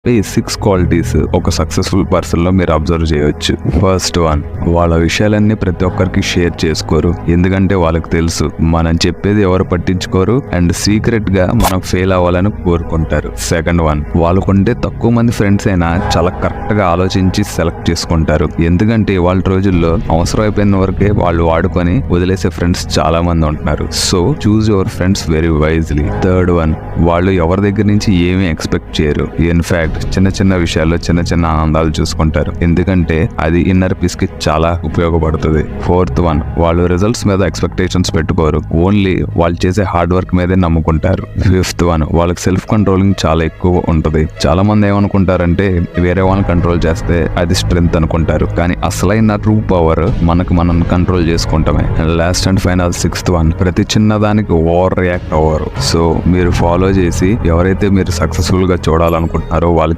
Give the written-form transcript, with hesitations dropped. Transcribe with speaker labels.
Speaker 1: ఈ 6 క్వాలిటీస్ ఒక successful person లో మీరు అబ్జర్వ్ చేయొచ్చు. ఫస్ట్ వన్, వాళ్ళ విషయాలన్నీ ప్రతి ఒక్కరికి షేర్ చేసుకోరు. ఎందుకంటే వాళ్ళకి తెలుసు మనం చెప్పేది ఎవరు పట్టించుకోరు అండ్ సీక్రెట్ గా మనం ఫెయిల్ అవ్వాలని కోరుకుంటారు. సెకండ్ వన్, వాళ్ళకుంటే తక్కువ మంది ఫ్రెండ్స్ అయినా చాలా కరెక్ట్ గా ఆలోచించి సెలెక్ట్ చేసుకుంటారు. ఎందుకంటే వాళ్ళ రోజుల్లో అవసరం అయిపోయిన వరకే వాళ్ళు వాడుకొని వదిలేసే ఫ్రెండ్స్ చాలా మంది ఉంటున్నారు. So choose your friends very wisely. Third one, వాళ్ళు ఎవరి దగ్గర నుంచి ఏమీ ఎక్స్పెక్ట్ చేయరు. ఇన్ఫాక్ట్ చిన్న చిన్న విషయాల్లో చిన్న చిన్న ఆనందాలు చూసుకుంటారు. ఎందుకంటే అది ఇన్నర్ పీస్ కి చాలా ఉపయోగపడుతుంది. ఫోర్త్ వన్, వాళ్ళు రిజల్ట్స్ మీద ఎక్స్పెక్టేషన్స్ పెట్టుకోరు. ఓన్లీ వాళ్ళు చేసే హార్డ్ వర్క్ మీదే నమ్ముకుంటారు. ఫిఫ్త్ వన్, వాళ్ళకి సెల్ఫ్ కంట్రోలింగ్ చాలా ఎక్కువ ఉంటుంది. చాలా మంది ఏమనుకుంటారంటే వేరే వాళ్ళని కంట్రోల్ చేస్తే అది స్ట్రెంగ్త్ అనుకుంటారు. కానీ అసలైన ట్రూ పవర్ మనకు మనం కంట్రోల్ చేసుకుంటామే. Last and final sixth one, ప్రతి చిన్నదానికి ఓవర్ రియాక్ట్ అవ్వరు. సో మీరు ఫాలో చేసి ఎవరైతే మీరు సక్సెస్ఫుల్ గా చూడాలనుకుంటున్నారో